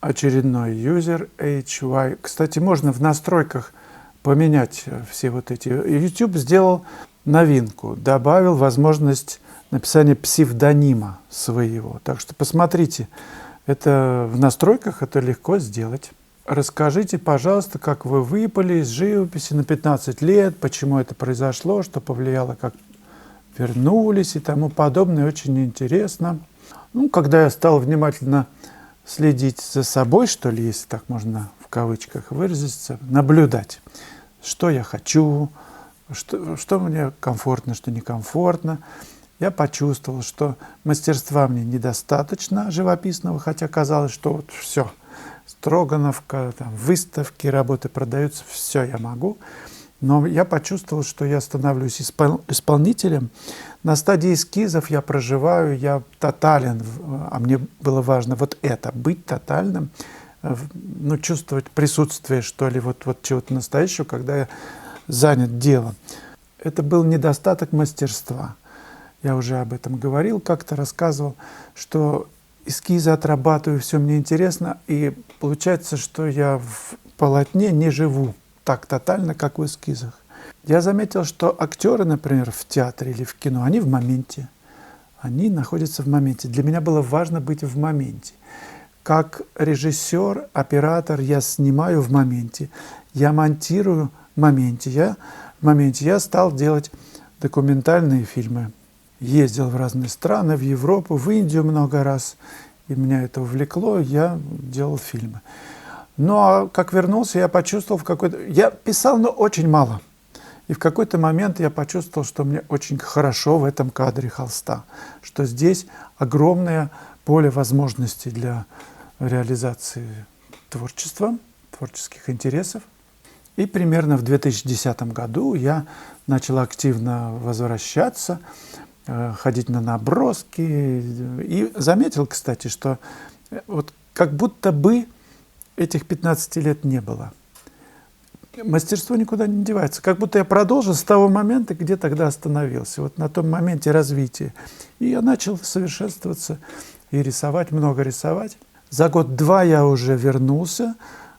очередной user HY. Кстати, можно в настройках поменять все вот эти. YouTube сделал новинку, добавил возможность написания псевдонима своего. Так что посмотрите, это в настройках это легко сделать. Расскажите, пожалуйста, как вы выпали из живописи на 15 лет, почему это произошло, что повлияло, как вернулись и тому подобное. Очень интересно. Ну, когда я стал внимательно следить за собой, что ли, если так можно в кавычках выразиться, наблюдать, что я хочу, что мне комфортно, что некомфортно, я почувствовал, что мастерства мне недостаточно живописного, хотя казалось, что вот все, Строгановка, там, выставки, работы продаются, все я могу. Но я почувствовал, что я становлюсь исполнителем. На стадии эскизов я проживаю, я тотален, а мне было важно вот это, быть тотальным, ну, чувствовать присутствие, что ли, вот чего-то настоящего, когда я занят делом. Это был недостаток мастерства. Я уже об этом говорил, как-то рассказывал, что эскизы отрабатываю, все мне интересно, и получается, что я в полотне не живу так тотально, как в эскизах. Я заметил, что актеры, например, в театре или в кино, они в моменте. Они находятся в моменте. Для меня было важно быть в моменте. Как режиссер, оператор, я снимаю в моменте. Я монтирую в моменте. Я стал делать документальные фильмы. Ездил в разные страны, в Европу, в Индию много раз. И меня это увлекло, я делал фильмы. Ну, а как вернулся, я почувствовал Я писал, но очень мало. И в какой-то момент я почувствовал, что мне очень хорошо в этом кадре холста, что здесь огромное поле возможностей для реализации творчества, творческих интересов. И примерно в 2010 году я начал активно возвращаться, ходить на наброски. И заметил, кстати, что вот как будто бы этих 15 лет не было. Мастерство никуда не девается. Как будто я продолжил с того момента, где тогда остановился. Вот на том моменте развития. И я начал совершенствоваться и рисовать, много рисовать. За год-два я уже вернулся.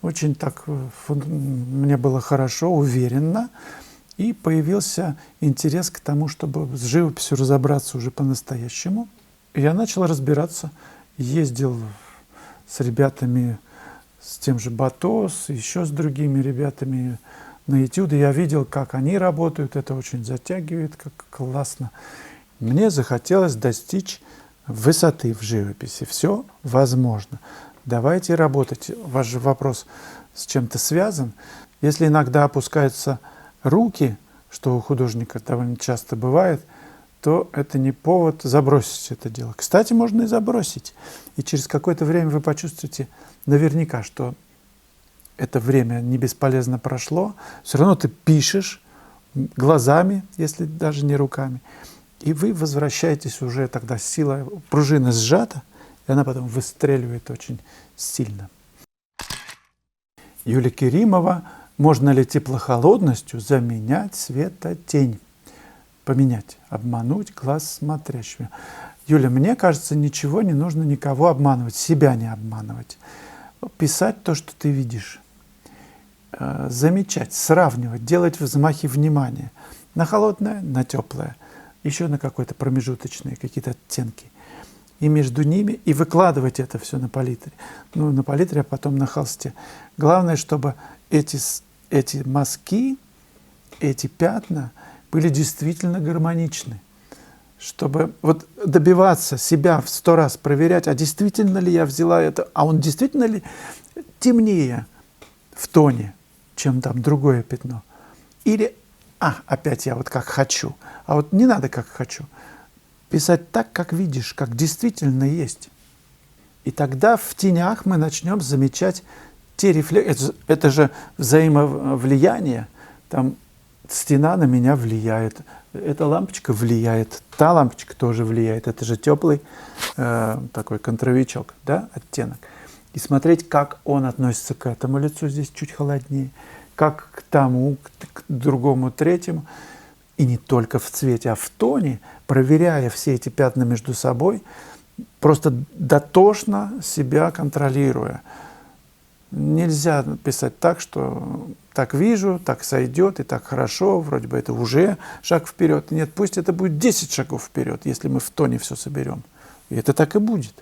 Очень так мне было хорошо, уверенно. И появился интерес к тому, чтобы с живописью разобраться уже по-настоящему. И я начал разбираться. Ездил с ребятами, с тем же Батос, еще с другими ребятами на этюды. Я видел, как они работают, это очень затягивает, как классно. Мне захотелось достичь высоты в живописи. Все возможно. Давайте работать. Ваш же вопрос с чем-то связан. Если иногда опускаются руки, что у художника довольно часто бывает, то это не повод забросить это дело. Кстати, можно и забросить. И через какое-то время вы почувствуете наверняка, что это время не бесполезно прошло. Все равно ты пишешь глазами, если даже не руками. И вы возвращаетесь уже тогда с силой. Пружина сжата, и она потом выстреливает очень сильно. Юлия Керимова. Можно ли теплохолодностью заменять светотень? Поменять, обмануть глаз смотрящего. Юля, мне кажется, ничего не нужно никого обманывать, себя не обманывать. Писать то, что ты видишь. Замечать, сравнивать, делать взмахи внимания. На холодное, на теплое. Еще на какой-то промежуточные какие-то оттенки. И между ними, и выкладывать это все на палитре. Ну, на палитре, а потом на холсте. Главное, чтобы эти мазки, эти пятна были действительно гармоничны. Чтобы вот добиваться себя в 100 раз, проверять, а действительно ли я взяла это, а он действительно ли темнее в тоне, чем там другое пятно. Или, опять я вот как хочу, а вот не надо как хочу. Писать так, как видишь, как действительно есть. И тогда в тенях мы начнем замечать те рефлексы. Это же взаимовлияние. Там стена на меня влияет, эта лампочка влияет, та лампочка тоже влияет. Это же теплый такой контровичок, да, оттенок. И смотреть, как он относится к этому лицу, здесь чуть холоднее, как к тому, к другому, третьему. И не только в цвете, а в тоне, проверяя все эти пятна между собой, просто дотошно себя контролируя. Нельзя писать так, что так вижу, так сойдет и так хорошо, вроде бы это уже шаг вперед. Нет, пусть это будет 10 шагов вперед, если мы в тоне все соберем. И это так и будет.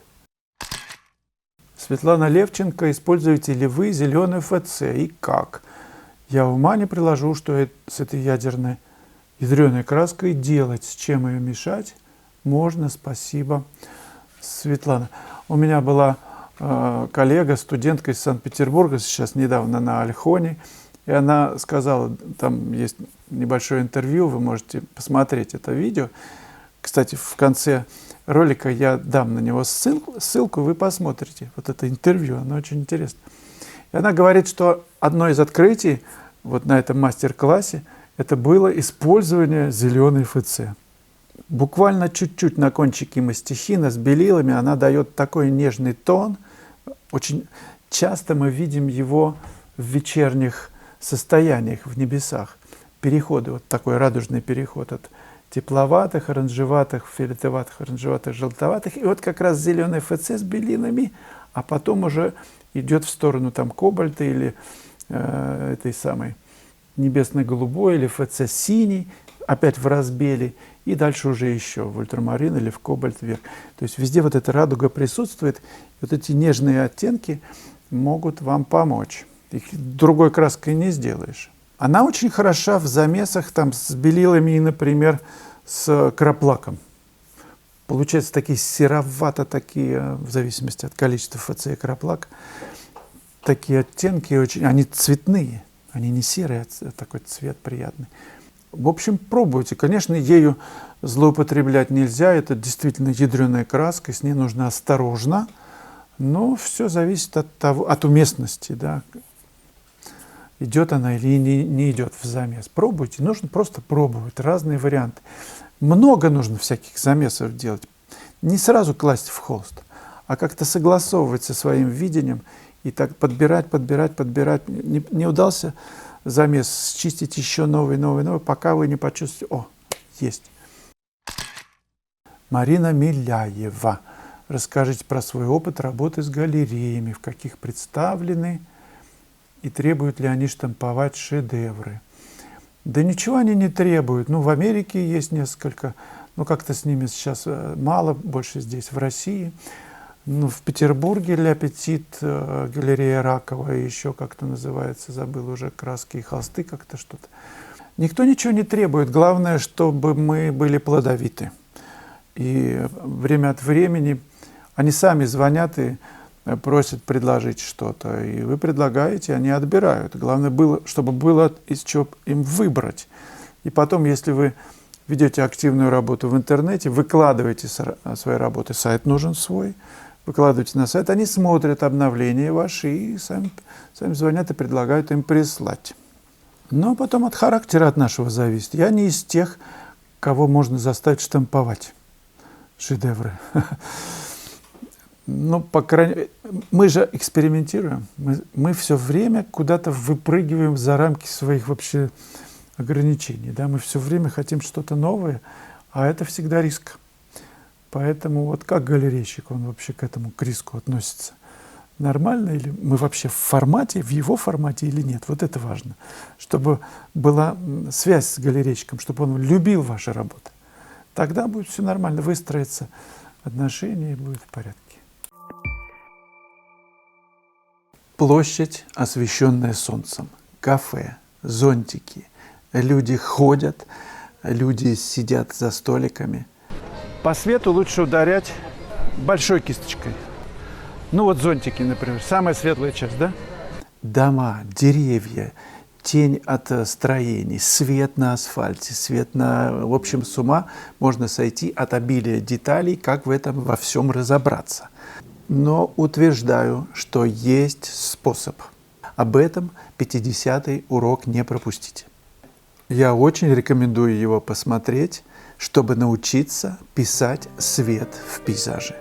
Светлана Левченко, используете ли вы зеленый ФЦ и как? Я ума не приложу, что с этой ядреной краской делать, с чем ее мешать. Можно, спасибо, Светлана. У меня была коллега, студентка из Санкт-Петербурга, сейчас недавно на Альхоне, и она сказала, там есть небольшое интервью, вы можете посмотреть это видео. Кстати, в конце ролика я дам на него ссылку, вы посмотрите вот это интервью, оно очень интересно. И она говорит, что одно из открытий вот на этом мастер-классе это было использование зеленой ФЦ. Буквально чуть-чуть на кончике мастихина с белилами она дает такой нежный тон. Очень часто мы видим его в вечерних состояниях, в небесах. Переходы, вот такой радужный переход от тепловатых, оранжеватых, фиолетоватых, оранжеватых, желтоватых. И вот как раз зеленый ФЦ с белилами, а потом уже идет в сторону там кобальта или этой самой небесно-голубой или ФЦ синий, опять в разбеле, и дальше уже еще в ультрамарин или в кобальт вверх. То есть везде вот эта радуга присутствует, вот эти нежные оттенки могут вам помочь. Их другой краской не сделаешь. Она очень хороша в замесах там, с белилами и, например, с краплаком. Получаются такие серовато, такие, в зависимости от количества ФЦ и краплак, такие оттенки очень, они цветные, они не серые, а такой цвет приятный. В общем, пробуйте. Конечно, ею злоупотреблять нельзя, это действительно ядреная краска, с ней нужно осторожно, но все зависит от того, от уместности, да. Идет она или не идет в замес. Пробуйте, нужно просто пробовать разные варианты. Много нужно всяких замесов делать. Не сразу класть в холст, а как-то согласовывать со своим видением и так подбирать. Не удался замес, счистить еще новый, пока вы не почувствуете, о, есть. Марина Миляева. Расскажите про свой опыт работы с галереями, в каких представлены и требуют ли они штамповать шедевры. Да ничего они не требуют. Ну, в Америке есть несколько, но как-то с ними сейчас мало, больше здесь, в России. Ну, в Петербурге «Ля Петит», галерея Ракова, еще как-то называется, забыл уже, краски и холсты, как-то что-то. Никто ничего не требует. Главное, чтобы мы были плодовиты. И время от времени они сами звонят и просят предложить что-то. И вы предлагаете, они отбирают. Главное, чтобы было из чего им выбрать. И потом, если вы ведете активную работу в интернете, выкладываете свои работы, сайт нужен свой, выкладываете на сайт, они смотрят обновления ваши и сами звонят и предлагают им прислать. Но потом от характера от нашего зависит. Я не из тех, кого можно заставить штамповать шедевры. Ну, по крайней мере, мы же экспериментируем. Мы все время куда-то выпрыгиваем за рамки своих вообще ограничений. Да? Мы все время хотим что-то новое, а это всегда риск. Поэтому вот как галерейщик, он вообще к этому к риску относится? Нормально или мы вообще в формате, в его формате или нет? Вот это важно. Чтобы была связь с галерейщиком, чтобы он любил ваши работы. Тогда будет все нормально, выстроится отношения и будет в порядке. Площадь, освещенная солнцем, кафе, зонтики. Люди ходят, люди сидят за столиками. По свету лучше ударять большой кисточкой. Ну вот зонтики, например, самая светлая часть, да? Дома, деревья, тень от строений, свет на асфальте, свет на... В общем, с ума можно сойти от обилия деталей, как в этом во всем разобраться. Но утверждаю, что есть способ. Об этом 50-й урок не пропустите. Я очень рекомендую его посмотреть, чтобы научиться писать свет в пейзаже.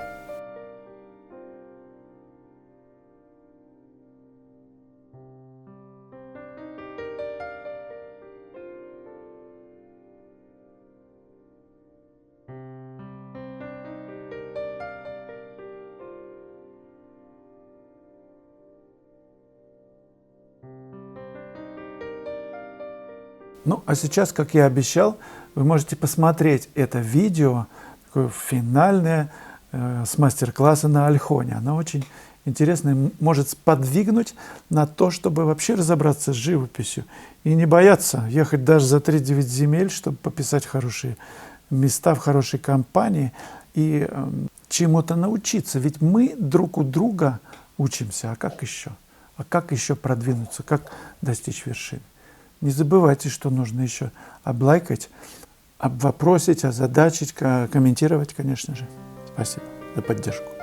Ну, а сейчас, как я обещал, вы можете посмотреть это видео, такое финальное, с мастер-класса на Альхоне. Оно очень интересное, может сподвигнуть на то, чтобы вообще разобраться с живописью и не бояться ехать даже за 3-9 земель, чтобы пописать хорошие места в хорошей компании и чему-то научиться. Ведь мы друг у друга учимся. А как еще? А как еще продвинуться? Как достичь вершины? Не забывайте, что нужно еще облайкать, обвопросить, озадачить, комментировать, конечно же. Спасибо за поддержку.